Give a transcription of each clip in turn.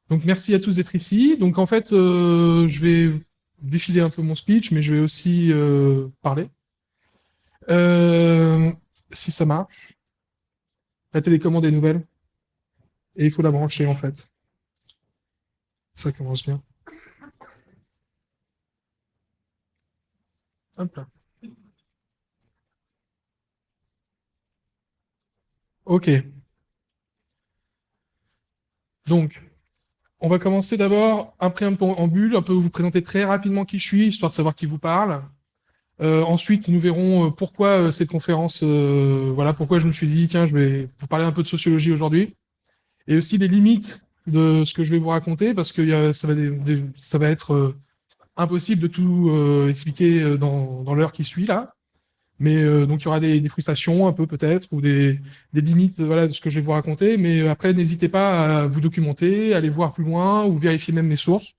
Donc merci à tous d'être ici. Donc en fait, je vais défiler un peu mon speech, mais je vais aussi parler. Euh, Si ça marche, la télécommande est nouvelle et il faut la brancher en fait. Ça commence bien. Hop là. Ok. Donc on va commencer d'abord un préambule, un peu vous présenter très rapidement qui je suis, histoire de savoir qui vous parle. Ensuite, nous verrons pourquoi cette conférence, voilà, pourquoi je me suis dit, tiens, je vais vous parler un peu de sociologie aujourd'hui. Et aussi les limites de ce que je vais vous raconter, parce que ça va être impossible de tout expliquer dans l'heure qui suit là. Mais donc il y aura des frustrations un peu peut-être, ou des limites voilà, de ce que je vais vous raconter. Mais après, n'hésitez pas à vous documenter, à aller voir plus loin, ou vérifier même mes sources,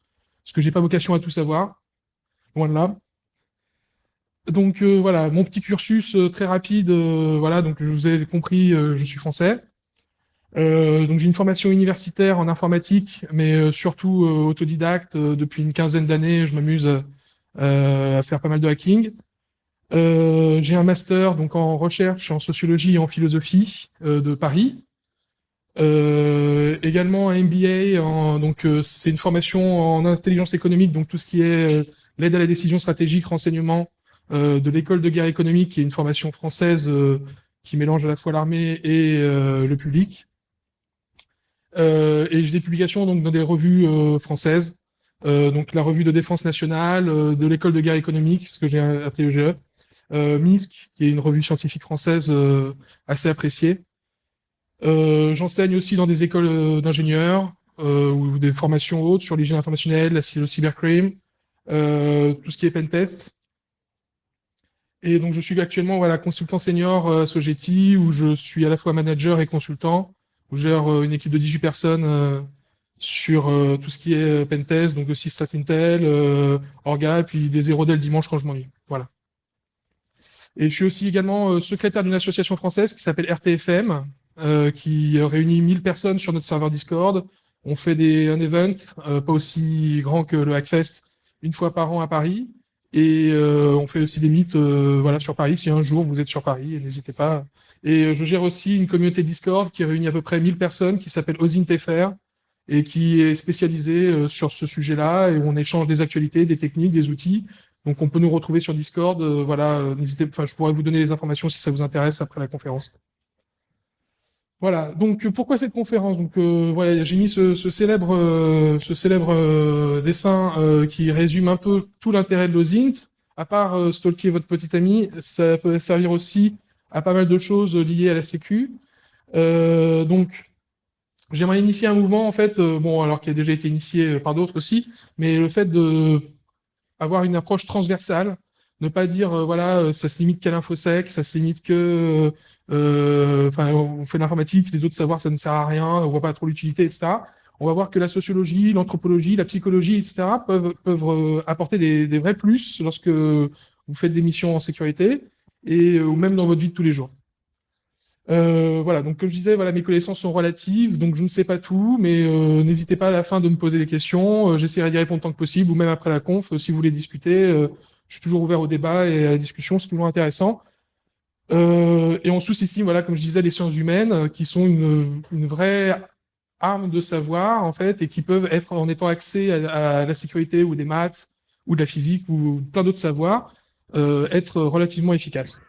parce que j'ai pas vocation à tout savoir, loin de là. Donc voilà, mon petit cursus très rapide, voilà, donc je vous ai compris, je suis français. Donc j'ai une formation universitaire en informatique, mais surtout autodidacte. Depuis une quinzaine d'années, je m'amuse à faire pas mal de hacking. J'ai un master donc en recherche en sociologie et en philosophie de Paris. Également un MBA, donc c'est une formation en intelligence économique, donc tout ce qui est l'aide à la décision stratégique, renseignement de l'école de guerre économique, qui est une formation française qui mélange à la fois l'armée et le public. Et j'ai des publications donc dans des revues françaises, donc la revue de défense nationale, de l'école de guerre économique, ce que j'ai appelé EGE, MISC, qui est une revue scientifique française assez appréciée. J'enseigne aussi dans des écoles d'ingénieurs ou des formations hautes sur l'hygiène informationnelle, le cybercrime, tout ce qui est pentest. Et donc je suis actuellement voilà consultant senior à Sogeti, où je suis à la fois manager et consultant, où je gère une équipe de 18 personnes sur tout ce qui est pentest, donc aussi StatIntel, Orga, et puis des zéro le dimanche quand je m'ennuie. Voilà. Et je suis aussi également secrétaire d'une association française qui s'appelle RTFM, qui réunit 1000 personnes sur notre serveur Discord. On fait un event, pas aussi grand que le Hackfest, une fois par an à Paris. Et on fait aussi des meets voilà, sur Paris. Si un jour vous êtes sur Paris, n'hésitez pas. Et je gère aussi une communauté Discord qui réunit à peu près 1000 personnes, qui s'appelle OSINTFR, et qui est spécialisée sur ce sujet-là, et où on échange des actualités, des techniques, des outils. Donc on peut nous retrouver sur Discord. Voilà, n'hésitez, enfin, je pourrais vous donner les informations si ça vous intéresse après la conférence. Voilà. Donc pourquoi cette conférence? Donc voilà, j'ai mis ce célèbre dessin qui résume un peu tout l'intérêt de l'OSINT. À part stalker votre petit ami, ça peut servir aussi à pas mal de choses liées à la Sécu. Donc j'aimerais initier un mouvement en fait, bon alors qu'il a déjà été initié par d'autres aussi, mais le fait de avoir une approche transversale, ne pas dire voilà ça se limite qu'à l'infosec, ça se limite que enfin on fait de l'informatique, les autres savoirs ça ne sert à rien, on voit pas trop l'utilité, etc. On va voir que la sociologie, l'anthropologie, la psychologie, etc. peuvent apporter des vrais plus lorsque vous faites des missions en sécurité et ou même dans votre vie de tous les jours. Voilà, donc comme je disais, voilà, mes connaissances sont relatives, donc je ne sais pas tout, mais n'hésitez pas à la fin de me poser des questions. J'essaierai d'y répondre tant que possible, ou même après la conf, si vous voulez discuter. Je suis toujours ouvert au débat et à la discussion, c'est toujours intéressant. Et on sous-estime, voilà, comme je disais, les sciences humaines, qui sont une vraie arme de savoir, en fait, et qui peuvent être, en étant accès à la sécurité ou des maths, ou de la physique, ou plein d'autres savoirs, être relativement efficaces.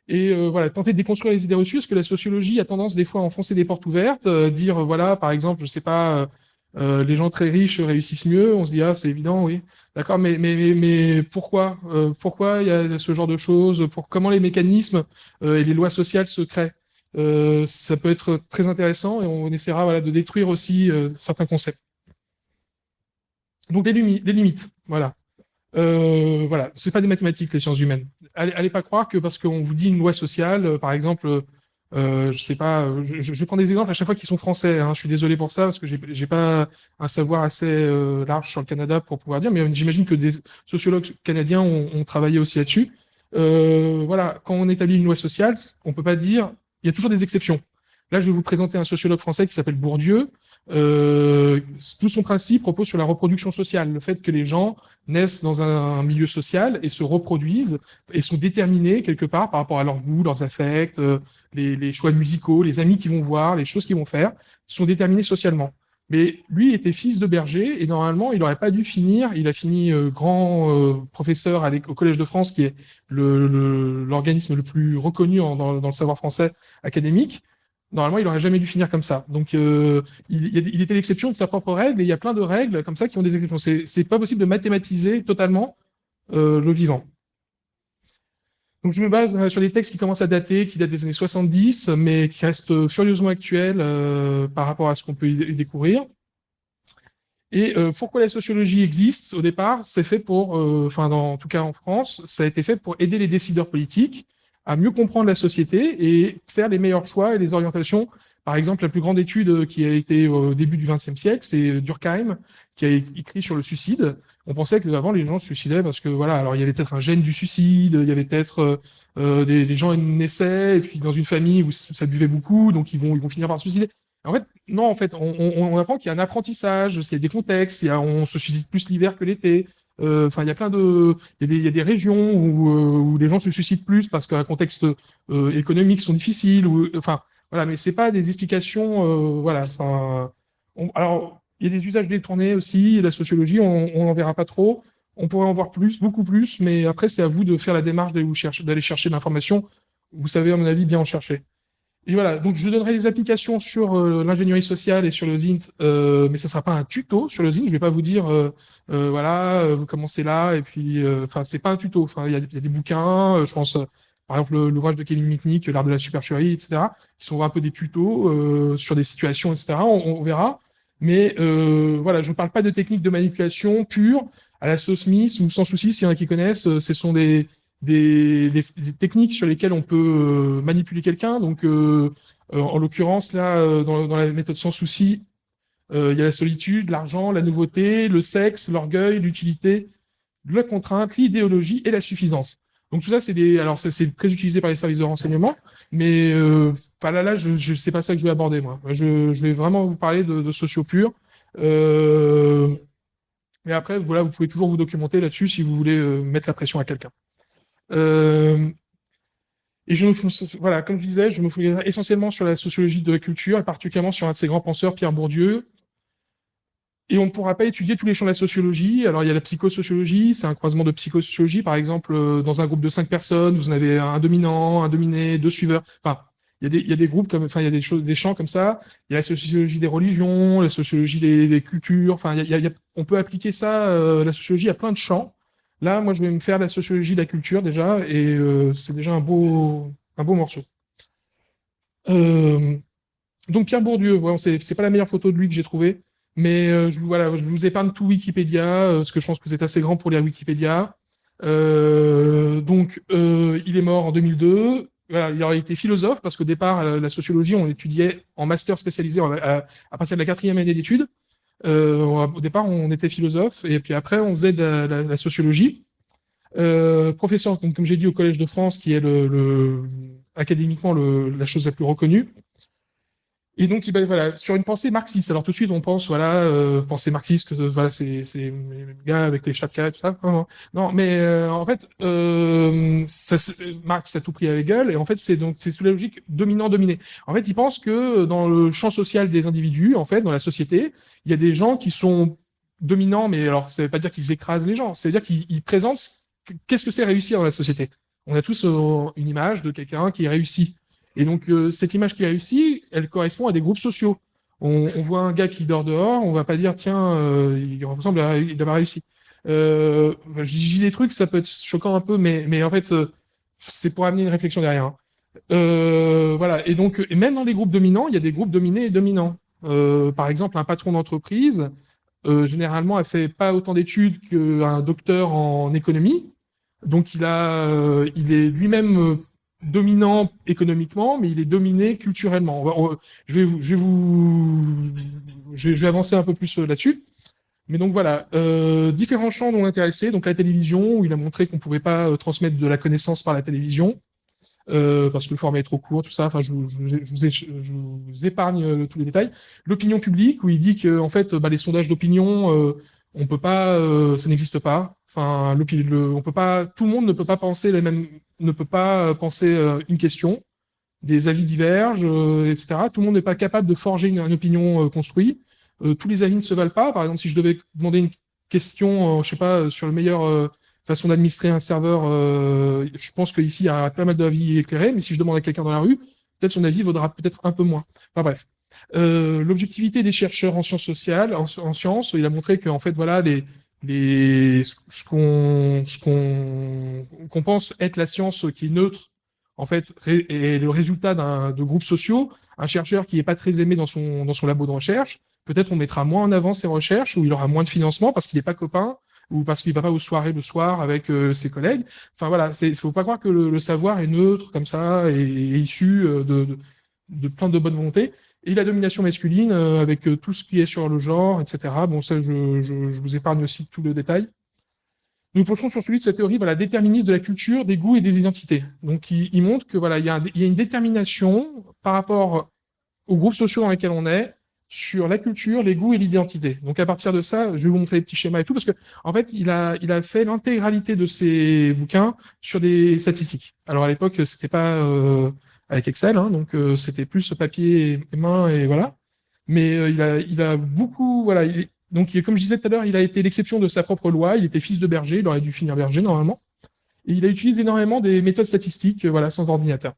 Et voilà, tenter de déconstruire les idées reçues, parce que la sociologie a tendance des fois à enfoncer des portes ouvertes, dire voilà, par exemple, je sais pas, les gens très riches réussissent mieux. On se dit ah c'est évident, oui, d'accord, mais pourquoi, pourquoi il y a ce genre de choses, pour comment les mécanismes et les lois sociales se créent. Ça peut être très intéressant et on essaiera voilà de détruire aussi certains concepts. Donc les limites, voilà. Voilà, c'est pas des mathématiques les sciences humaines. Allez pas croire que parce qu'on vous dit une loi sociale, par exemple, je sais pas, je vais prendre des exemples à chaque fois qui sont français. Hein, je suis désolé pour ça parce que j'ai pas un savoir assez large sur le Canada pour pouvoir dire, mais j'imagine que des sociologues canadiens ont travaillé aussi là-dessus. Voilà, quand on établit une loi sociale, on peut pas dire, il y a toujours des exceptions. Là, je vais vous présenter un sociologue français qui s'appelle Bourdieu. tout son principe repose sur la reproduction sociale, le fait que les gens naissent dans un milieu social et se reproduisent et sont déterminés quelque part par rapport à leurs goûts, leurs affects, les choix musicaux, les amis qu'ils vont voir, les choses qu'ils vont faire, sont déterminés socialement. Mais lui il était fils de berger et normalement il n'aurait pas dû finir. Il a fini grand professeur au Collège de France, qui est l'organisme le plus reconnu dans le savoir français académique. Normalement, il aurait jamais dû finir comme ça. Donc, il était l'exception de sa propre règle, et il y a plein de règles comme ça qui ont des exceptions. C'est pas possible de mathématiser totalement le vivant. Donc, je me base sur des textes qui commencent à dater, qui datent des années 70, mais qui restent furieusement actuels par rapport à ce qu'on peut y découvrir. Et pourquoi la sociologie existe au départ? C'est fait pour, en tout cas en France, ça a été fait pour aider les décideurs politiques à mieux comprendre la société et faire les meilleurs choix et les orientations. Par exemple, la plus grande étude qui a été au début du XXe siècle, c'est Durkheim, qui a écrit sur le suicide. On pensait que avant les gens se suicidaient parce que voilà, alors il y avait peut-être un gène du suicide, il y avait peut-être des gens naissaient et puis dans une famille où ça buvait beaucoup, donc ils vont finir par se suicider. En fait, non, en fait, on apprend qu'il y a un apprentissage, il y a des contextes, on se suicide plus l'hiver que l'été. Enfin, il y a il y a des régions où les gens se suicident plus parce qu'un contexte économique sont difficiles. Enfin, voilà, mais c'est pas des explications, voilà. Enfin, alors, il y a des usages détournés aussi. La sociologie, on n'en verra pas trop. On pourrait en voir plus, beaucoup plus, mais après, c'est à vous de faire la démarche d'aller chercher de l'information. Vous savez, à mon avis, bien en chercher. Et voilà, donc je donnerai des applications sur l'ingénierie sociale et sur le ZINT, mais ça sera pas un tuto sur le ZINT. Je vais pas vous dire, vous commencez là, et puis, enfin, c'est pas un tuto. Enfin, il y a des bouquins, je pense, par exemple, l'ouvrage de Kevin Mitnick, L'art de la supercherie, etc., qui sont un peu des tutos sur des situations, etc. On verra. Mais voilà, je ne parle pas de techniques de manipulation pure à la sauce Smith ou sans souci, s'il y en a qui connaissent. Ce sont des techniques sur lesquelles on peut manipuler quelqu'un. Donc, en l'occurrence, là, dans la méthode sans souci, il y a la solitude, l'argent, la nouveauté, le sexe, l'orgueil, l'utilité, la contrainte, l'idéologie et la suffisance. Donc tout ça, alors c'est très utilisé par les services de renseignement, mais là, je sais pas ça que je vais aborder moi. Je vais vraiment vous parler de sociaux purs. Mais après, voilà, vous pouvez toujours vous documenter là-dessus si vous voulez mettre la pression à quelqu'un. Et voilà, comme je disais, je me focaliserai essentiellement sur la sociologie de la culture, et particulièrement sur un de ses grands penseurs, Pierre Bourdieu. Et on ne pourra pas étudier tous les champs de la sociologie. Alors, il y a la psychosociologie, c'est un croisement de psychosociologie. Par exemple, dans un groupe de 5 personnes, vous en avez un dominant, un dominé, 2 suiveurs. Enfin, il y a des groupes comme, enfin, il y a des champs comme ça. Il y a la sociologie des religions, la sociologie des cultures. Enfin, on peut appliquer ça, la sociologie, à plein de champs. Là, moi, je vais me faire la sociologie de la culture déjà, et c'est déjà un beau morceau. Donc Pierre Bourdieu, ouais, c'est pas la meilleure photo de lui que j'ai trouvée, mais voilà, je vous épargne tout Wikipédia, parce que je pense que vous êtes assez grand pour lire Wikipédia. Il est mort en 2002. Voilà, il aurait été philosophe parce qu'au départ, la sociologie, on étudiait en master spécialisé à partir de la 4e année d'études. Au départ, on était philosophe, et puis après, on faisait de la sociologie. Professeur, comme j'ai dit, au Collège de France, qui est académiquement la chose la plus reconnue. Et donc, voilà, sur une pensée marxiste. Alors tout de suite, on pense, voilà, pensée marxiste, que voilà, c'est les gars avec les chapkas et tout ça. Non, mais en fait, Marx a tout pris à Hegel, et en fait, c'est sous la logique dominant-dominé. En fait, il pense que dans le champ social des individus, en fait, dans la société, il y a des gens qui sont dominants, mais alors ça veut pas dire qu'ils écrasent les gens, ça veut dire qu'ils présentent qu'est-ce que c'est réussir dans la société. On a tous une image de quelqu'un qui réussit. Et donc, cette image qui réussit, elle correspond à des groupes sociaux. On voit un gars qui dort dehors, on va pas dire, tiens, il ressemble à il a réussi. Je dis des trucs, ça peut être choquant un peu, mais en fait, c'est pour amener une réflexion derrière. Hein. Voilà. Et donc, et même dans les groupes dominants, il y a des groupes dominés et dominants. Par exemple, un patron d'entreprise, généralement, a fait pas autant d'études qu'un docteur en économie. Donc, il est lui-même dominant économiquement, mais il est dominé culturellement. Je vais avancer un peu plus là-dessus. Mais donc voilà, différents champs l'ont intéressé. Donc la télévision, où il a montré qu'on pouvait pas transmettre de la connaissance par la télévision. parce que le format est trop court, tout ça. Enfin, je vous épargne tous les détails. L'opinion publique, où il dit que en fait, les sondages d'opinion, on peut pas, ça n'existe pas. Enfin, on peut pas, tout le monde ne peut pas penser les mêmes, ne peut pas penser une question. Des avis divergent, etc. Tout le monde n'est pas capable de forger une opinion construite. Tous les avis ne se valent pas. Par exemple, si je devais demander une question, je sais pas, sur le meilleur façon d'administrer un serveur, je pense qu'ici, il y a pas mal d'avis éclairés, mais si je demande à quelqu'un dans la rue, peut-être son avis vaudra peut-être un peu moins. Enfin bref. L'objectivité des chercheurs en sciences sociales, en sciences, il a montré que, en fait, voilà, qu'on pense être la science qui est neutre, en fait, est le résultat de groupes sociaux. Un chercheur qui n'est pas très aimé dans son labo de recherche, peut-être on mettra moins en avant ses recherches, ou il aura moins de financement parce qu'il n'est pas copain, ou parce qu'il va pas aux soirées le soir avec ses collègues. Enfin voilà, il faut pas croire que le savoir est neutre comme ça et issu de plein de bonne volonté. Et la domination masculine avec tout ce qui est sur le genre, etc. Bon, ça, je vous épargne aussi tout le détail. Nous penchons sur celui de cette théorie, voilà, déterministe de la culture, des goûts et des identités. Donc, il montre que voilà, il y a une détermination par rapport aux groupes sociaux dans lesquels on est sur la culture, les goûts et l'identité. Donc, à partir de ça, je vais vous montrer les petits schémas et tout, parce que en fait, il a fait l'intégralité de ses bouquins sur des statistiques. Alors, à l'époque, c'était pas avec Excel, hein, donc c'était plus papier et main et voilà. Mais il a beaucoup, voilà. Donc, comme je disais tout à l'heure, il a été l'exception de sa propre loi. Il était fils de berger, il aurait dû finir berger normalement. Et il a utilisé énormément des méthodes statistiques, voilà, sans ordinateur.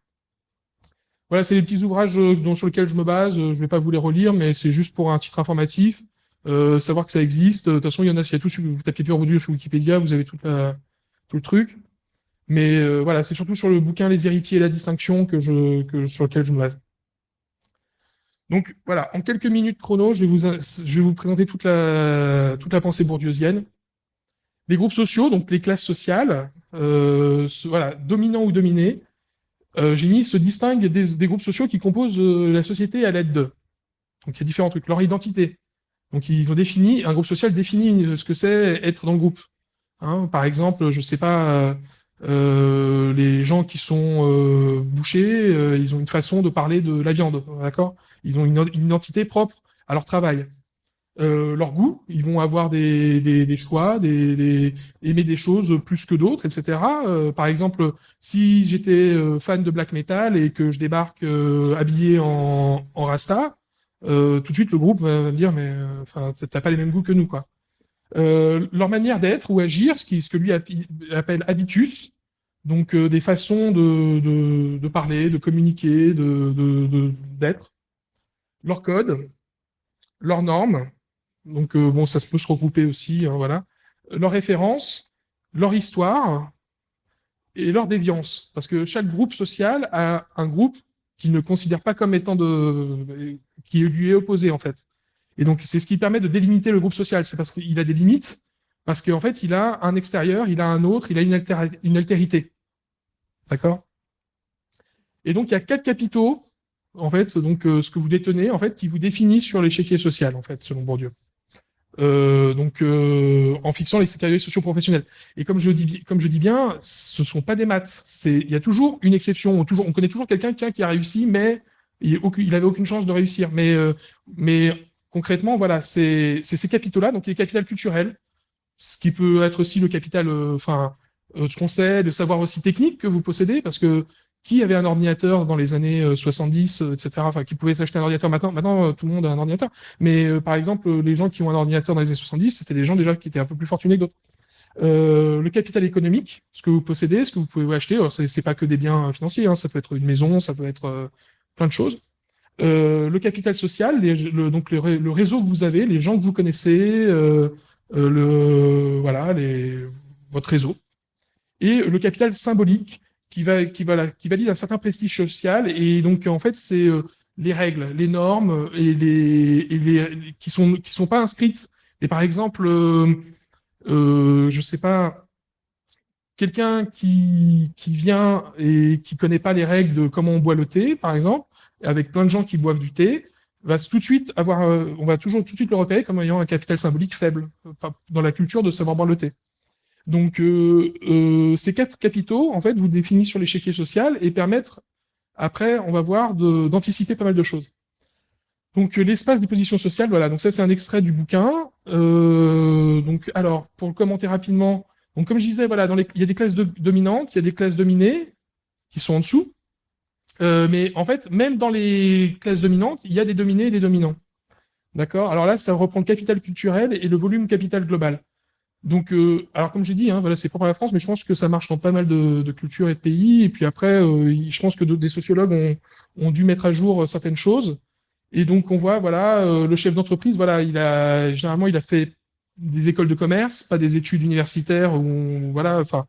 Voilà, c'est les petits ouvrages sur lesquels je me base. Je ne vais pas vous les relire, mais c'est juste pour un titre informatif, savoir que ça existe. De toute façon, il y en a, il y a tout, vous tapez Pure Audio sur Wikipédia, vous avez tout le truc. Mais voilà, c'est surtout sur le bouquin Les héritiers et la distinction sur lequel je me base. Donc voilà, en quelques minutes chrono, je vais vous présenter toute la pensée bourdieusienne. Les groupes sociaux, donc les classes sociales, voilà, dominants ou dominés, j'ai mis se distinguent des groupes sociaux qui composent la société à l'aide d'eux. Donc il y a différents trucs. Leur identité. Donc ils ont défini, un groupe social définit ce que c'est être dans le groupe. Hein, par exemple, je sais pas, les gens qui sont bouchers, ils ont une façon de parler de la viande, d'accord? Ils ont une identité propre à leur travail. Leur goût, ils vont avoir des choix, aimer des choses plus que d'autres, etc. Par exemple, si j'étais fan de black metal et que je débarque habillé en rasta, tout de suite le groupe va me dire mais enfin t'as pas les mêmes goûts que nous quoi. Leur manière d'être ou agir, ce que lui appelle habitus, donc des façons de parler, de communiquer, d'être, leur code, leurs normes. Donc bon, ça se peut se regrouper aussi, hein, voilà. Leurs références, leur histoire et leur déviance. Parce que chaque groupe social a un groupe qu'il ne considère pas comme étant qui lui est opposé, en fait. Et donc, c'est ce qui permet de délimiter le groupe social. C'est parce qu'il a des limites, parce qu'en fait, il a un extérieur, il a un autre, il a une altérité. D'accord? Et donc, il y a 4 capitaux, en fait, donc ce que vous détenez, en fait, qui vous définissent sur l'échiquier social, en fait, selon Bourdieu. En fixant les catégories socio-professionnelles. Et comme je dis bien, ce sont pas des maths. Il y a toujours une exception. On connaît toujours quelqu'un qui a réussi, mais il avait aucune chance de réussir. Mais concrètement, voilà, c'est ces capitaux-là. Donc, les capitales culturelles, ce qui peut être aussi le capital, ce qu'on sait, le savoir aussi technique que vous possédez, parce que qui avait un ordinateur dans les années 70, etc., enfin, qui pouvait s'acheter un ordinateur maintenant? Maintenant, tout le monde a un ordinateur. Mais par exemple, les gens qui ont un ordinateur dans les années 70, c'était des gens déjà qui étaient un peu plus fortunés que d'autres. Le capital économique, ce que vous possédez, ce que vous pouvez acheter, alors c'est pas que des biens financiers, hein, ça peut être une maison, ça peut être plein de choses. Le capital social, donc le réseau que vous avez, les gens que vous connaissez, voilà, votre réseau. Et le capital symbolique, qui valide un certain prestige social. Et donc, en fait, c'est les règles, les normes, qui sont pas inscrites. Et par exemple, je sais pas, quelqu'un qui vient et qui connaît pas les règles de comment on boit le thé, par exemple, avec plein de gens qui boivent du thé, va tout de suite on va toujours tout de suite le repérer comme ayant un capital symbolique faible dans la culture de savoir boire le thé. Donc, ces quatre capitaux, en fait, vous définissent sur l'échiquier social et permettent, après, on va voir, d'anticiper pas mal de choses. Donc, l'espace des positions sociales, voilà. Donc, ça, c'est un extrait du bouquin. Donc, alors, pour le commenter rapidement, donc, comme je disais, voilà, il y a des classes dominantes, il y a des classes dominées qui sont en dessous. Mais en fait, même dans les classes dominantes, il y a des dominés et des dominants. D'accord? Alors là, ça reprend le capital culturel et le volume capital global. Donc, alors comme j'ai dit, hein, voilà, c'est propre à la France, mais je pense que ça marche dans pas mal de cultures et de pays. Et puis après, je pense que des sociologues ont dû mettre à jour certaines choses. Et donc, on voit, voilà, le chef d'entreprise, voilà, généralement, il a fait des écoles de commerce, pas des études universitaires où voilà, enfin,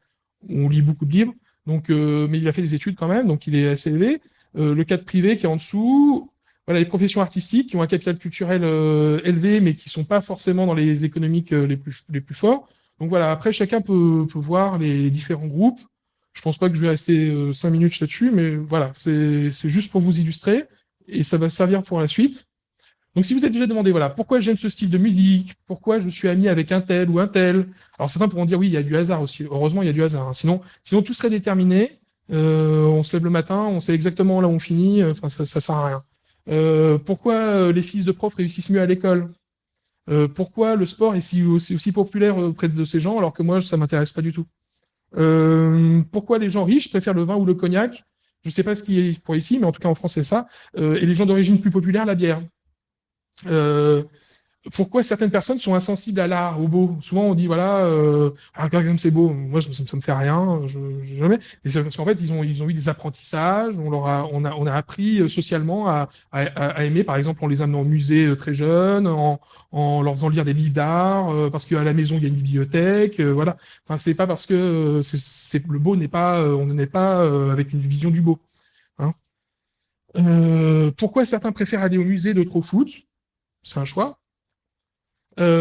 on lit beaucoup de livres. Donc, mais il a fait des études quand même, donc il est assez élevé. Le cadre privé qui est en dessous, voilà, les professions artistiques qui ont un capital culturel élevé, mais qui sont pas forcément dans les économiques les plus forts. Donc voilà, après, chacun peut voir les différents groupes. Je pense pas que je vais rester 5 minutes là-dessus, mais voilà, c'est juste pour vous illustrer et ça va servir pour la suite. Donc, si vous êtes déjà demandé, voilà, pourquoi j'aime ce style de musique, pourquoi je suis ami avec un tel ou un tel, alors certains pourront dire oui, il y a du hasard aussi. Heureusement, il y a du hasard, hein. Sinon tout serait déterminé. On se lève le matin, on sait exactement là où on finit. Enfin, ça sert à rien. Pourquoi les fils de profs réussissent mieux à l'école? Pourquoi le sport est aussi populaire auprès de ces gens alors que moi, ça m'intéresse pas du tout? Pourquoi les gens riches préfèrent le vin ou le cognac? Je sais pas ce qui est pour ici, mais en tout cas en France, c'est ça. Et les gens d'origine plus populaire, la bière. Euh, Pourquoi certaines personnes sont insensibles à l'art, au beau. Souvent, on dit, voilà, comme c'est beau, moi, ça me fait rien, jamais. Et c'est parce qu'en fait, ils ont eu des apprentissages, on a appris socialement à aimer. Par exemple, on les amène au musée très jeunes, en leur faisant lire des livres d'art, parce qu'à la maison, il y a une bibliothèque, voilà. Enfin, c'est pas parce que le beau n'est pas, on n'est pas avec une vision du beau, hein. Pourquoi certains préfèrent aller au musée, d'autres au foot? C'est un choix.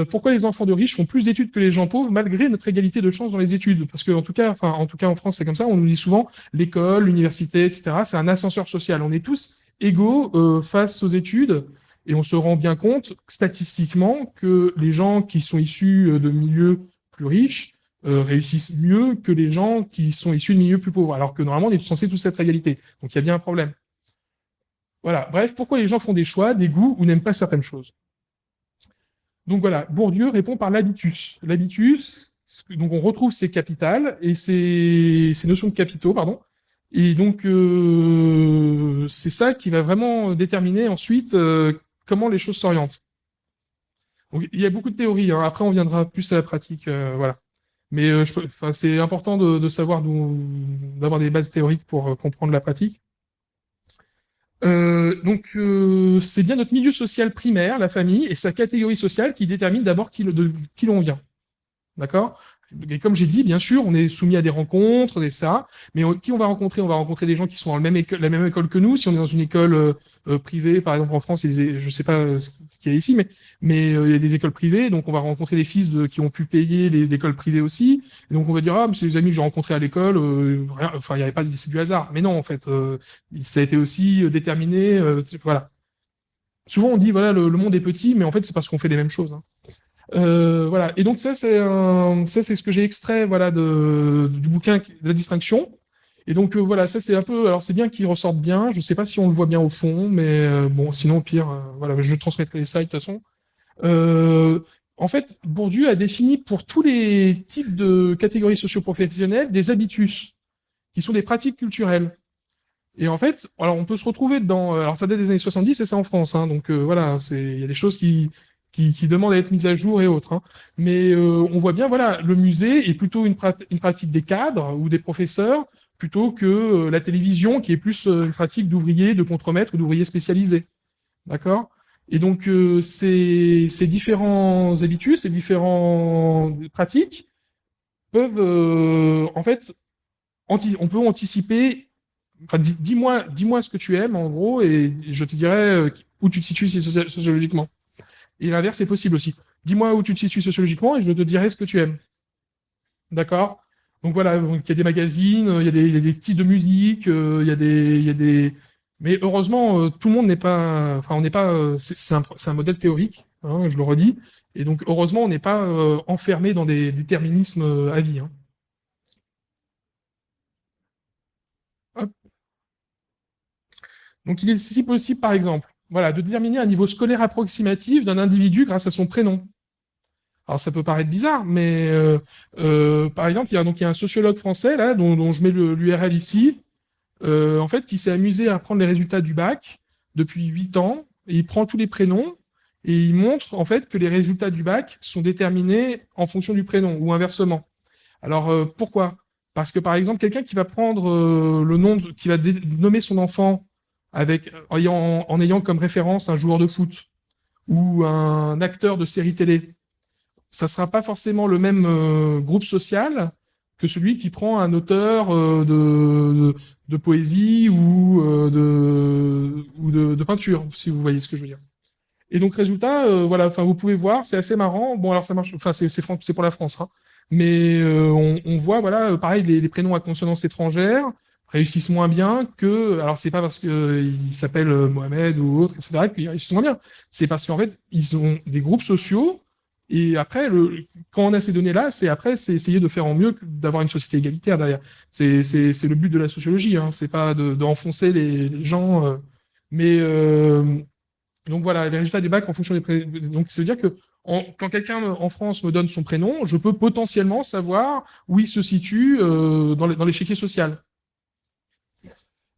Pourquoi les enfants de riches font plus d'études que les gens pauvres malgré notre égalité de chance dans les études? Parce que en tout cas en France c'est comme ça, on nous dit souvent l'école, l'université, etc. C'est un ascenseur social. On est tous égaux face aux études et on se rend bien compte statistiquement que les gens qui sont issus de milieux plus riches réussissent mieux que les gens qui sont issus de milieux plus pauvres. Alors que normalement on est censé tous être à égalité. Donc il y a bien un problème. Voilà. Bref, pourquoi les gens font des choix, des goûts ou n'aiment pas certaines choses? Donc voilà, Bourdieu répond par l'habitus. L'habitus, donc on retrouve ses capitales et ses notions de capitaux, pardon. Et donc c'est ça qui va vraiment déterminer ensuite comment les choses s'orientent. Donc il y a beaucoup de théories, hein. Après on viendra plus à la pratique, voilà. Mais enfin, c'est important de savoir d'avoir des bases théoriques pour comprendre la pratique. Donc, c'est bien notre milieu social primaire, la famille, et sa catégorie sociale qui détermine d'abord de qui l'on vient. D'accord? Et comme j'ai dit, bien sûr, on est soumis à des rencontres, des ça, mais qui on va rencontrer? On va rencontrer des gens qui sont dans la même école que nous. Si on est dans une école privée, par exemple en France, je sais pas ce qu'il y a ici, mais il y a des écoles privées, donc on va rencontrer des fils qui ont pu payer l'école privée aussi. Et donc on va dire ah, mais c'est les amis que j'ai rencontrés à l'école, enfin il y avait pas c'est du hasard. Mais non, en fait, ça a été aussi déterminé. Voilà. Souvent on dit voilà le monde est petit, mais en fait c'est parce qu'on fait les mêmes choses, hein. Voilà. Et donc ça c'est ce que j'ai extrait voilà du bouquin de la distinction. Et donc voilà, ça c'est un peu, alors c'est bien qu'il ressorte bien. Je sais pas si on le voit bien au fond, mais bon, sinon au pire, voilà, je transmettrai les slides de toute façon. Euh, En fait, Bourdieu a défini pour tous les types de catégories socio-professionnelles des habitus, qui sont des pratiques culturelles. Et en fait, alors on peut se retrouver dedans. Alors ça date des années 70 et c'est en France, hein, donc voilà, il y a des choses qui demandent à être mises à jour et autres, hein. Mais on voit bien, voilà, le musée est plutôt une pratique des cadres ou des professeurs plutôt que la télévision qui est plus une pratique d'ouvriers, de contremaîtres ou d'ouvriers spécialisés. D'accord? Et donc ces différents habitus, ces différentes pratiques peuvent en fait on peut anticiper. Enfin, dis-moi ce que tu aimes, en gros, et je te dirai où tu te situes sociologiquement. Et l'inverse est possible aussi. Dis-moi où tu te situes sociologiquement et je te dirai ce que tu aimes. D'accord? Donc voilà, donc, il y a des magazines, il y a des styles de musique, il y a des. Mais heureusement, tout le monde n'est pas. Enfin, on n'est pas. C'est un modèle théorique. hein, je le redis. Et donc, heureusement, on n'est pas enfermé dans des déterminismes à vie. Hein. Hop. Donc, il est si possible, par exemple, voilà, de déterminer un niveau scolaire approximatif d'un individu grâce à son prénom. Alors, ça peut paraître bizarre, mais par exemple, il y a un sociologue français, là, dont je mets l'URL ici, en fait, qui s'est amusé à prendre les résultats du bac depuis 8 ans, et il prend tous les prénoms, et il montre, en fait, que les résultats du bac sont déterminés en fonction du prénom, ou inversement. Alors, pourquoi? Parce que, par exemple, quelqu'un qui va prendre le nom, qui va nommer son enfant en ayant comme référence un joueur de foot, ou un acteur de série télé, ça sera pas forcément le même groupe social que celui qui prend un auteur de poésie ou de peinture, si vous voyez ce que je veux dire. Et donc résultat, voilà, enfin vous pouvez voir, c'est assez marrant. Bon alors ça marche, enfin c'est pour la France, hein. Mais on voit voilà, pareil les prénoms à consonance étrangère réussissent moins bien que, alors c'est pas parce que ils s'appellent Mohamed ou autre, etc. qu'ils réussissent moins bien. C'est parce qu'en fait ils ont des groupes sociaux et après quand on a ces données-là, c'est essayer de faire en mieux d'avoir une société égalitaire derrière. C'est le but de la sociologie, hein. C'est pas d'enfoncer les gens, mais donc voilà, les résultats des bacs en fonction des donc ça veut dire que quand quelqu'un en France me donne son prénom, je peux potentiellement savoir où il se situe dans l'échiquier social.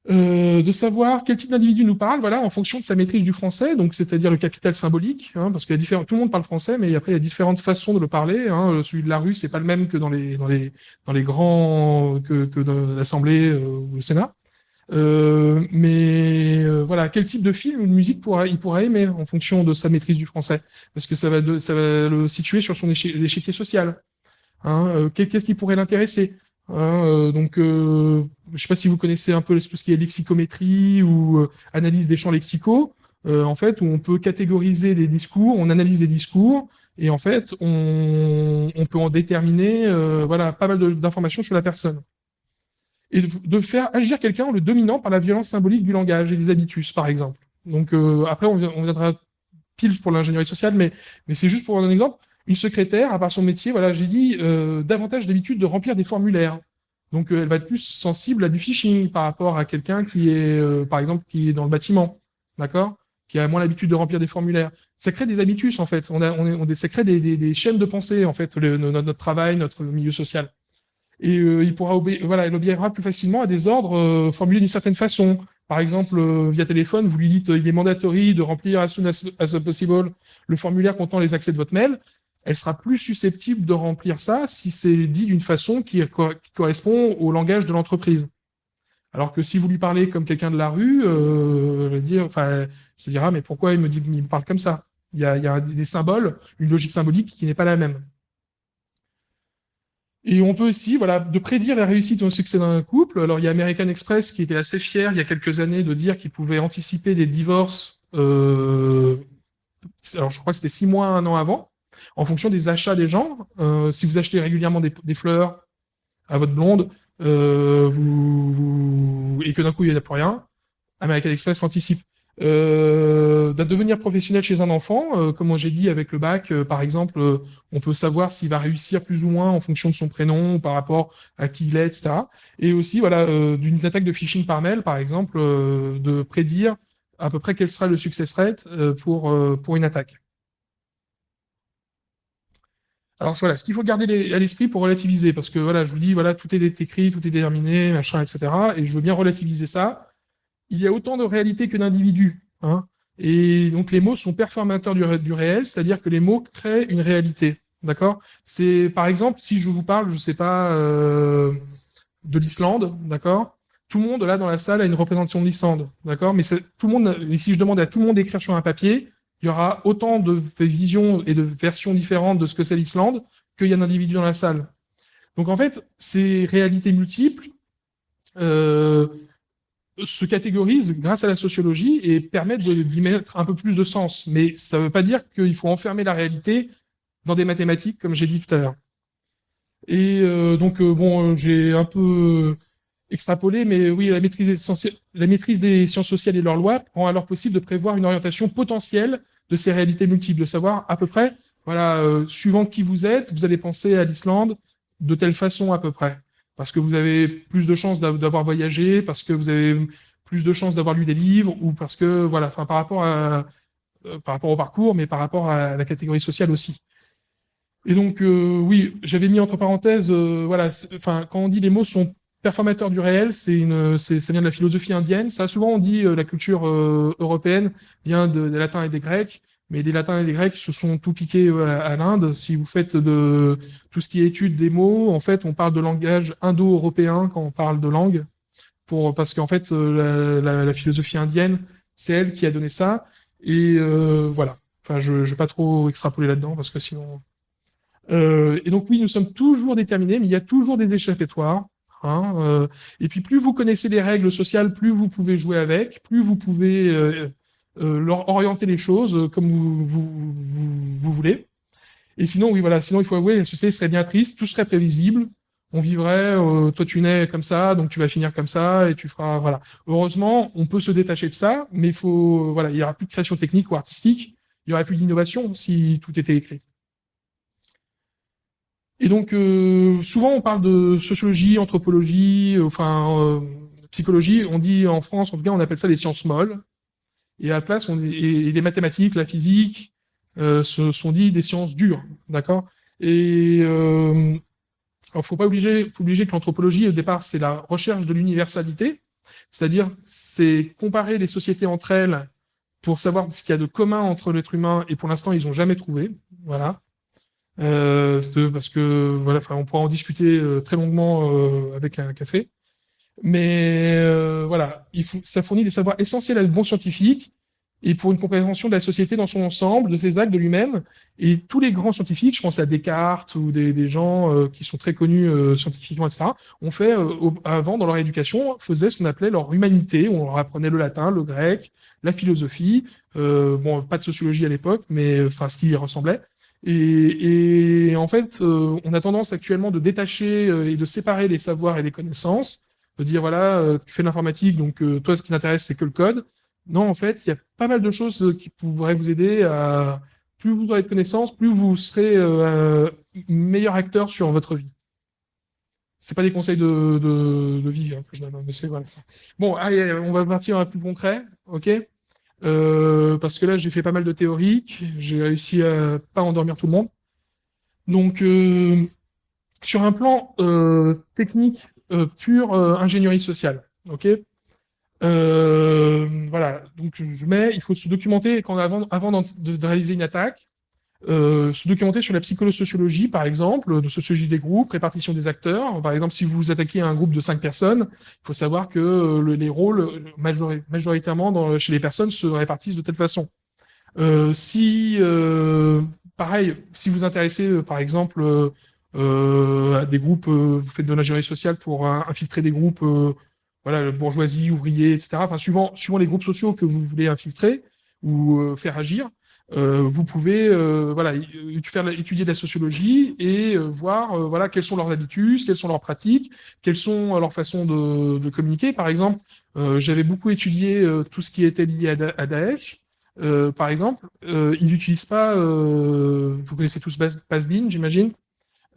De savoir quel type d'individu nous parle, voilà, en fonction de sa maîtrise du français, donc c'est-à-dire le capital symbolique, hein, parce qu'il y a tout le monde parle français, mais après il y a différentes façons de le parler. Hein, celui de la rue, c'est pas le même que dans les grands que dans l'Assemblée ou le Sénat. Mais voilà, quel type de film ou de musique il pourra aimer en fonction de sa maîtrise du français, parce que ça va le situer sur son échiquier social. Hein, qu'est-ce qui pourrait l'intéresser? Hein, donc, je sais pas si vous connaissez un peu tout ce qui est lexicométrie ou analyse des champs lexicaux. En fait, où on peut catégoriser des discours, on analyse des discours, et en fait, on peut en déterminer, voilà, pas mal d'informations sur la personne et de faire agir quelqu'un en le dominant par la violence symbolique du langage et des habitus, par exemple. Donc après, on viendra pile pour l'ingénierie sociale, mais c'est juste pour un exemple. Une secrétaire, à part son métier, voilà, j'ai dit davantage d'habitude de remplir des formulaires. Donc elle va être plus sensible à du phishing par rapport à quelqu'un qui est, par exemple, qui est dans le bâtiment, d'accord, qui a moins l'habitude de remplir des formulaires. Ça crée des habitus en fait. Ça crée des chaînes de pensée en fait, notre travail, notre milieu social. Et il pourra voilà, il obéira plus facilement à des ordres formulés d'une certaine façon. Par exemple, via téléphone, vous lui dites il est mandatory de remplir as soon as possible le formulaire contenant les accès de votre mail. Elle sera plus susceptible de remplir ça si c'est dit d'une façon qui correspond au langage de l'entreprise. Alors que si vous lui parlez comme quelqu'un de la rue, elle se dira mais pourquoi il me parle comme ça? Il y a des symboles, une logique symbolique qui n'est pas la même. Et on peut aussi, voilà, de prédire la réussite ou le succès d'un couple. Alors, il y a American Express qui était assez fier il y a quelques années de dire qu'il pouvait anticiper des divorces. Alors, je crois que c'était 6 mois, 1 an avant, en fonction des achats des gens. Si vous achetez régulièrement des fleurs à votre blonde et que d'un coup il n'y a plus rien, American Express anticipe. De devenir professionnel chez un enfant, comme moi j'ai dit avec le bac, par exemple, on peut savoir s'il va réussir plus ou moins en fonction de son prénom, par rapport à qui il est, etc. Et aussi, voilà, d'une attaque de phishing par mail, par exemple, de prédire à peu près quel sera le success rate pour une attaque. Alors voilà, ce qu'il faut garder à l'esprit pour relativiser, parce que voilà, je vous dis, voilà, tout est écrit, tout est déterminé, machin, etc. Et je veux bien relativiser ça. Il y a autant de réalité que d'individus. Hein. Et donc les mots sont performateurs du réel, c'est-à-dire que les mots créent une réalité. D'accord? C'est par exemple si je vous parle, je sais pas, de l'Islande, d'accord? Tout le monde là dans la salle a une représentation de l'Islande, d'accord? Mais tout le monde. Et si je demande à tout le monde d'écrire sur un papier, il y aura autant de visions et de versions différentes de ce que c'est l'Islande qu'il y a d'individus dans la salle. Donc en fait, ces réalités multiples se catégorisent grâce à la sociologie et permettent d'y mettre un peu plus de sens. Mais ça ne veut pas dire qu'il faut enfermer la réalité dans des mathématiques, comme j'ai dit tout à l'heure. Et donc, bon, j'ai un peu extrapolé, mais oui, la maîtrise des sciences sociales et leurs lois rend alors possible de prévoir une orientation potentielle de ces réalités multiples, de savoir à peu près, voilà, suivant qui vous êtes, vous allez penser à l'Islande de telle façon à peu près. Parce que vous avez plus de chances d'avoir voyagé, parce que vous avez plus de chances d'avoir lu des livres, ou parce que, voilà, enfin, par rapport au parcours, mais par rapport à la catégorie sociale aussi. Et donc, oui, j'avais mis entre parenthèses, voilà, enfin, quand on dit les mots sont performateurs du réel, ça vient de la philosophie indienne. Ça, souvent, on dit la culture européenne vient des latins et des grecs, mais les latins et les grecs se sont tout piqués à l'Inde. Si vous faites de tout ce qui est étude des mots, en fait, on parle de langage indo-européen quand on parle de langue, parce qu'en fait, la philosophie indienne, c'est elle qui a donné ça. Et voilà. Enfin, je ne vais pas trop extrapoler là-dedans, parce que sinon, et donc oui, nous sommes toujours déterminés, mais il y a toujours des échappatoires. Hein, et puis plus vous connaissez les règles sociales, plus vous pouvez jouer avec, plus vous pouvez leur orienter les choses comme vous voulez. Et sinon, oui, voilà, sinon il faut avouer, la société serait bien triste, tout serait prévisible. On vivrait, toi tu nais comme ça, donc tu vas finir comme ça, et tu feras, voilà. Heureusement, on peut se détacher de ça, mais il faut, voilà, il y aura plus de création technique ou artistique, il y aurait plus d'innovation si tout était écrit. Et donc, souvent, on parle de sociologie, anthropologie, psychologie. On dit en France, en tout cas, on appelle ça les sciences molles. Et à la place, et les mathématiques, la physique, se sont dit des sciences dures, d'accord. Et alors, faut obliger que l'anthropologie, au départ, c'est la recherche de l'universalité, c'est-à-dire, c'est comparer les sociétés entre elles pour savoir ce qu'il y a de commun entre l'être humain. Et pour l'instant, ils n'ont jamais trouvé, voilà. Parce que voilà, on pourra en discuter très longuement avec un café. Mais voilà, ça fournit des savoirs essentiels à de bons scientifiques et pour une compréhension de la société dans son ensemble, de ses actes, de lui-même. Et tous les grands scientifiques, je pense à Descartes ou des gens qui sont très connus scientifiquement, etc., ont fait, avant, dans leur éducation, faisaient ce qu'on appelait leur humanité, où on leur apprenait le latin, le grec, la philosophie, bon, pas de sociologie à l'époque, mais enfin, ce qui y ressemblait. Et en fait, on a tendance actuellement de détacher et de séparer les savoirs et les connaissances, de dire voilà, tu fais de l'informatique, donc toi, ce qui t'intéresse, c'est que le code. Non, en fait, il y a pas mal de choses qui pourraient vous aider à plus vous aurez de connaissances, plus vous serez meilleur acteur sur votre vie. C'est pas des conseils de vie hein, que je donne, mais c'est voilà. Bon, allez, on va partir à plus concret, ok? Parce que là, j'ai fait pas mal de théorique, j'ai réussi à pas endormir tout le monde. Donc, sur un plan technique pur, ingénierie sociale, ok. Voilà, donc il faut se documenter avant de réaliser une attaque, se documenter sur la psychosociologie, par exemple, de sociologie des groupes, répartition des acteurs. Par exemple, si vous vous attaquez à un groupe de 5 personnes, il faut savoir que les rôles, majoritairement chez les personnes, se répartissent de telle façon. Si, pareil, si vous vous intéressez, par exemple, à des groupes, vous faites de l'ingénierie sociale pour infiltrer des groupes, voilà, bourgeoisie, ouvriers, etc. Enfin, suivant les groupes sociaux que vous voulez infiltrer ou faire agir, vous pouvez, voilà, étudier de la sociologie et voir, voilà, quelles sont leurs habitudes, quelles sont leurs pratiques, quelles sont leurs façons de communiquer. Par exemple, j'avais beaucoup étudié tout ce qui était lié à Daesh. Par exemple, ils n'utilisent pas, vous connaissez tous Pastebin, j'imagine.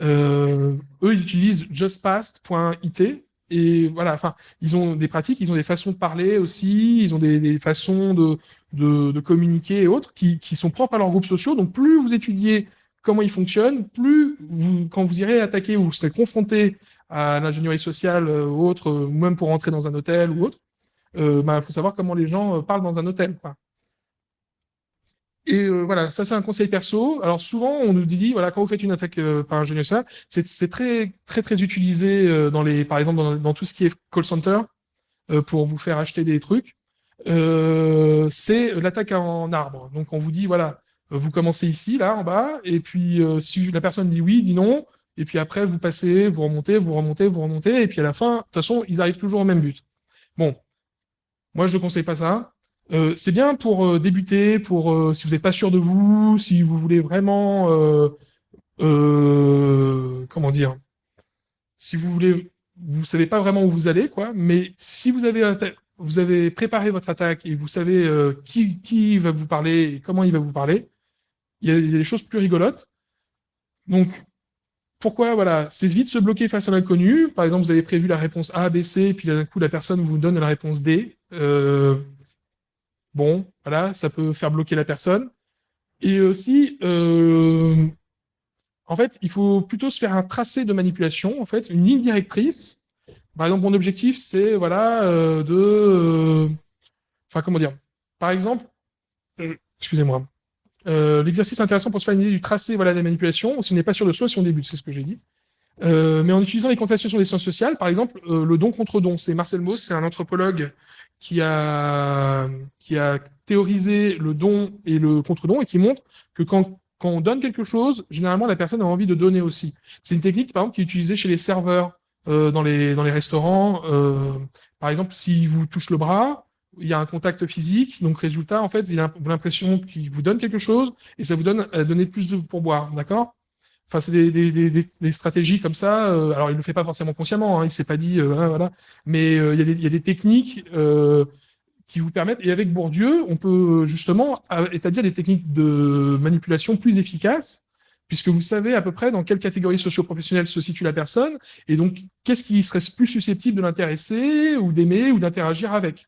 Eux, ils utilisent justpast.it et voilà. Enfin, ils ont des pratiques, ils ont des façons de parler aussi, ils ont des façons de communiquer et autres qui sont propres à leurs groupes sociaux. Donc, plus vous étudiez comment ils fonctionnent, plus quand vous irez attaquer ou vous serez confronté à l'ingénierie sociale ou autre, ou même pour entrer dans un hôtel ou autre, faut savoir comment les gens parlent dans un hôtel, quoi. Et voilà, ça c'est un conseil perso. Alors souvent on nous dit voilà quand vous faites une attaque par ingénieur social, c'est très très très utilisé par exemple dans tout ce qui est call center pour vous faire acheter des trucs. C'est l'attaque en arbre. Donc on vous dit voilà, vous commencez ici là en bas et puis si la personne dit oui, dit non et puis après vous passez, vous remontez, vous remontez, vous remontez et puis à la fin de toute façon ils arrivent toujours au même but. Bon, moi, je ne conseille pas ça. C'est bien pour débuter, pour si vous n'êtes pas sûr de vous, si vous voulez vraiment, comment dire, si vous voulez, vous savez pas vraiment où vous allez, quoi. Mais si vous avez vous avez préparé votre attaque et vous savez qui va vous parler et comment il va vous parler, il y a des choses plus rigolotes. Donc, pourquoi, voilà, c'est vite se bloquer face à l'inconnu. Par exemple, vous avez prévu la réponse A, B, C, et puis d'un coup, la personne vous donne la réponse D. Bon, voilà, ça peut faire bloquer la personne. Et aussi, en fait, il faut plutôt se faire un tracé de manipulation, en fait, une ligne directrice. Par exemple, mon objectif, c'est, voilà, enfin, comment dire? Par exemple, excusez-moi. L'exercice intéressant pour se faire une idée du tracé, voilà, des manipulations, si on n'est pas sûr de soi, si on débute, c'est ce que j'ai dit. Mais en utilisant les constatations des sciences sociales, par exemple, le don contre don, c'est Marcel Mauss, c'est un anthropologue qui a théorisé le don et le contre-don et qui montre que quand on donne quelque chose, généralement la personne a envie de donner aussi. C'est une technique, par exemple, qui est utilisée chez les serveurs dans les restaurants. Par exemple, s'il vous touche le bras, il y a un contact physique, donc résultat, en fait, il a l'impression qu'il vous donne quelque chose et ça vous donne à donner plus de pourboire, d'accord? Enfin, c'est des stratégies comme ça. Alors, il ne le fait pas forcément consciemment, hein, il s'est pas dit, ah, voilà. Mais il y a des techniques qui vous permettent. Et avec Bourdieu, on peut justement établir des techniques de manipulation plus efficaces, puisque vous savez à peu près dans quelle catégorie socio-professionnelle se situe la personne, et donc qu'est-ce qui serait plus susceptible de l'intéresser, ou d'aimer, ou d'interagir avec.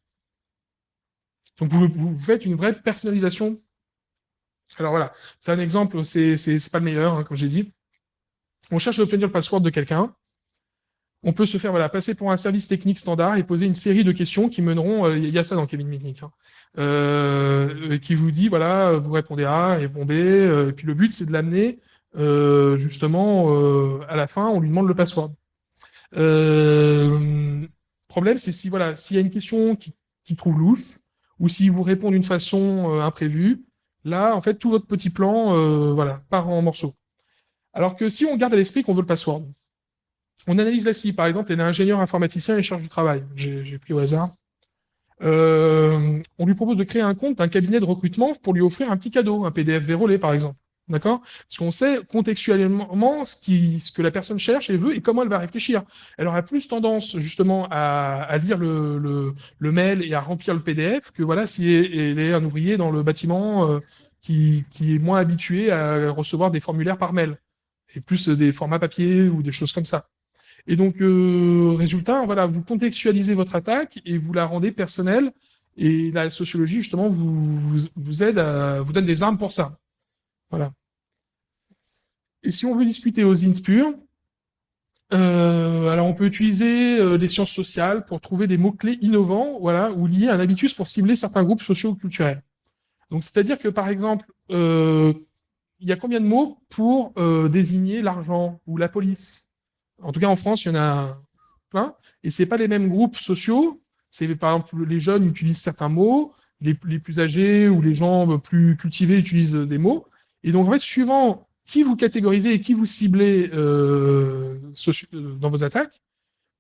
Donc, vous faites une vraie personnalisation. Alors voilà, c'est un exemple, c'est pas le meilleur, hein, comme j'ai dit. On cherche à obtenir le password de quelqu'un. On peut se faire passer pour un service technique standard et poser une série de questions qui mèneront, il y a ça dans Kevin Mitnick, hein, qui vous dit, voilà, vous répondez A et bon B, et puis le but c'est de l'amener justement à la fin, on lui demande le password. Problème, c'est si voilà, s'il y a une question qui trouve louche, ou s'il vous répond d'une façon imprévue, là, en fait, tout votre petit plan voilà, part en morceaux. Alors que si on garde à l'esprit qu'on veut le password, on analyse la cible. Par exemple, elle est ingénieur informaticien et cherche du travail. J'ai pris au hasard. On lui propose de créer un compte d'un cabinet de recrutement pour lui offrir un petit cadeau, un PDF vérolé, par exemple. D'accord? Parce qu'on sait contextuellement ce que la personne cherche et veut et comment elle va réfléchir. Elle aura plus tendance, justement, à lire le mail et à remplir le PDF que voilà, si elle est un ouvrier dans le bâtiment qui est moins habitué à recevoir des formulaires par mail et plus des formats papier ou des choses comme ça. Et donc, résultat, voilà, vous contextualisez votre attaque et vous la rendez personnelle. Et la sociologie, justement, vous aide vous donne des armes pour ça. Voilà. Et si on veut discuter aux int purs, alors on peut utiliser les sciences sociales pour trouver des mots-clés innovants, voilà, ou liés à un habitus pour cibler certains groupes socio-culturels. Donc, c'est-à-dire que, par exemple, il y a combien de mots pour désigner l'argent ou la police? En tout cas, en France, il y en a plein. Et c'est pas les mêmes groupes sociaux. C'est, par exemple, les jeunes utilisent certains mots, les plus âgés ou les gens plus cultivés utilisent des mots. Et donc, en fait, suivant qui vous catégorisez et qui vous ciblez dans vos attaques,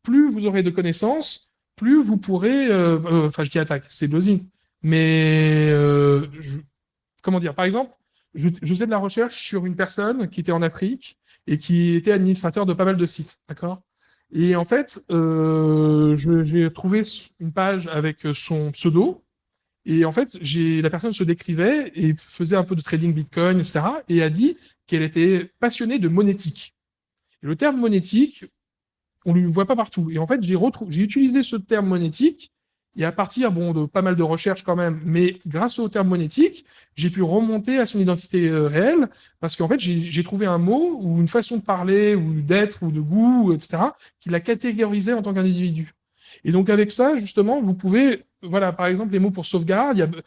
plus vous aurez de connaissances, plus vous pourrez, enfin, je dis attaque, c'est dosing. Mais, comment dire, par exemple, je faisais de la recherche sur une personne qui était en Afrique et qui était administrateur de pas mal de sites, d'accord? Et en fait, j'ai trouvé une page avec son pseudo, et en fait, la personne se décrivait et faisait un peu de trading Bitcoin, etc., et a dit qu'elle était passionnée de monétique. Et le terme monétique, on ne le voit pas partout. Et en fait, j'ai utilisé ce terme monétique, et à partir de pas mal de recherches quand même, mais grâce au terme monétique, j'ai pu remonter à son identité réelle, parce qu'en fait, j'ai trouvé un mot ou une façon de parler, ou d'être, ou de goût, etc., qui la catégorisait en tant qu'individu. Et donc avec ça, justement, vous pouvez, voilà, par exemple, les mots pour sauvegarde,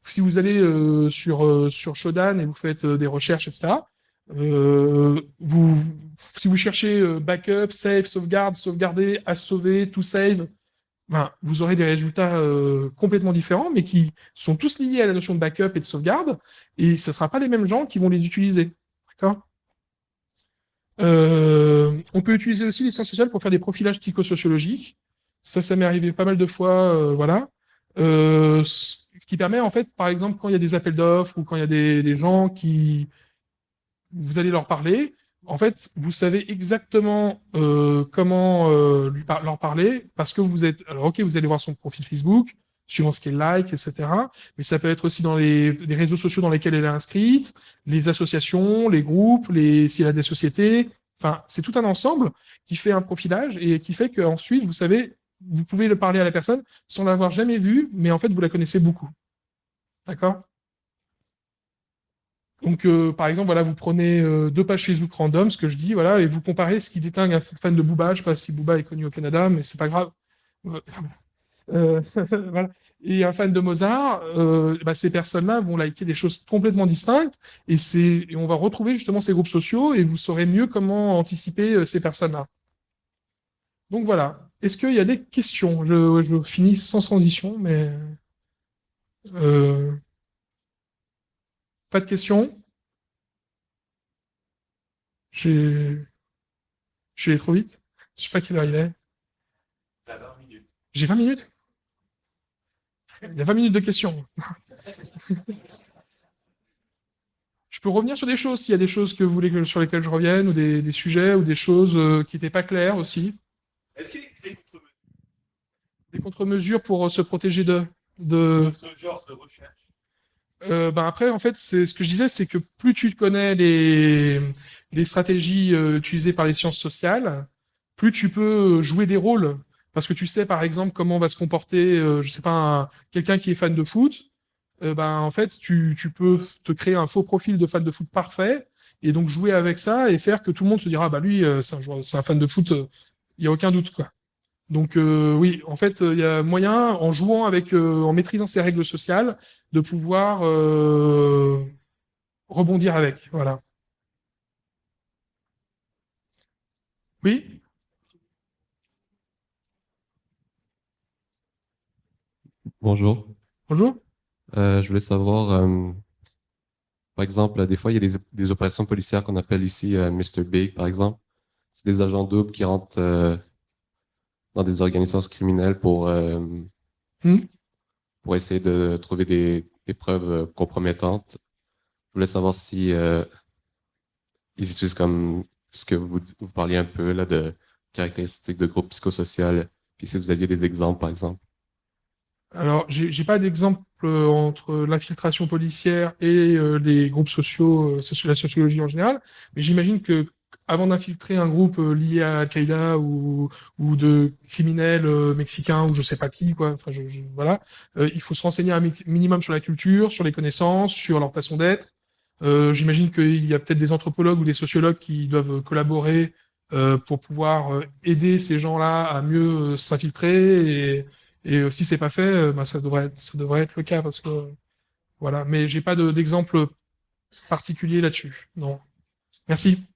si vous allez sur Shodan et vous faites des recherches, etc., si vous cherchez backup, save, sauvegarde, sauvegarder, à sauver, to save, vous aurez des résultats complètement différents, mais qui sont tous liés à la notion de backup et de sauvegarde, et ce ne sera pas les mêmes gens qui vont les utiliser. D'accord? On peut utiliser aussi les sciences sociales pour faire des profilages psychosociologiques. Ça m'est arrivé pas mal de fois, voilà. Ce qui permet, en fait, par exemple, quand il y a des appels d'offres ou quand il y a des gens qui... Vous allez leur parler, En fait, vous savez exactement comment leur parler parce que vous êtes. Alors, ok, vous allez voir son profil Facebook, suivant ce qu'elle like, etc. Mais ça peut être aussi dans les réseaux sociaux dans lesquels elle est inscrite, les associations, les groupes, s'il a des sociétés. Enfin, c'est tout un ensemble qui fait un profilage et qui fait qu'ensuite, vous savez, vous pouvez le parler à la personne sans l'avoir jamais vue, mais en fait, vous la connaissez beaucoup. D'accord? Donc, par exemple, voilà, vous prenez deux pages Facebook random, ce que je dis, voilà, et vous comparez ce qui distingue un fan de Booba. Je sais pas si Booba est connu au Canada, mais c'est pas grave. Euh, voilà. Et un fan de Mozart, bah, ces personnes-là vont liker des choses complètement distinctes, et on va retrouver justement ces groupes sociaux, et vous saurez mieux comment anticiper ces personnes-là. Donc voilà. Est-ce qu'il y a des questions? Je finis sans transition, mais euh, pas de questions. J'ai, je suis allé trop vite. Je sais pas quelle heure il est. J'ai 20 minutes. Il y a 20 minutes de questions. Je peux revenir sur des choses, s'il y a des choses que vous voulez sur lesquelles je revienne, ou des sujets, ou des choses qui n'étaient pas claires aussi. Est-ce qu'il existe Des contre-mesures pour se protéger de... ce genre de recherche? Ben après, en fait, c'est ce que je disais, c'est que plus tu connais les stratégies utilisées par les sciences sociales, plus tu peux jouer des rôles. Parce que tu sais, par exemple, comment va se comporter, je sais pas, quelqu'un qui est fan de foot. Ben, en fait, tu peux te créer un faux profil de fan de foot parfait et donc jouer avec ça et faire que tout le monde se dira, ah, bah lui, c'est un fan de foot, il y a aucun doute, quoi. Donc oui, en fait, il y a moyen, en jouant avec, en maîtrisant ces règles sociales, de pouvoir rebondir avec. Voilà. Oui, Bonjour. bonjour. Je voulais savoir, par exemple, des fois, il y a des opérations policières qu'on appelle ici Mr. Big, par exemple. C'est des agents doubles qui rentrent dans des organisations criminelles Hmm. pour essayer de trouver des preuves compromettantes. Je voulais savoir si ils utilisent comme ce que vous parliez un peu là de caractéristiques de groupe psychosocial, puis si vous aviez des exemples, par exemple. Alors, j'ai pas d'exemple entre l'infiltration policière et les groupes sociaux, la sociologie en général, mais j'imagine que avant d'infiltrer un groupe lié à Al-Qaïda ou de criminels mexicains ou je sais pas qui, quoi, enfin, voilà, il faut se renseigner un minimum sur la culture, sur les connaissances, sur leur façon d'être. J'imagine qu'il y a peut-être des anthropologues ou des sociologues qui doivent collaborer pour pouvoir aider ces gens-là à mieux s'infiltrer et si c'est pas fait, bah, ça devrait être le cas parce que voilà. Mais j'ai pas d'exemple particulier là-dessus. Non. Merci.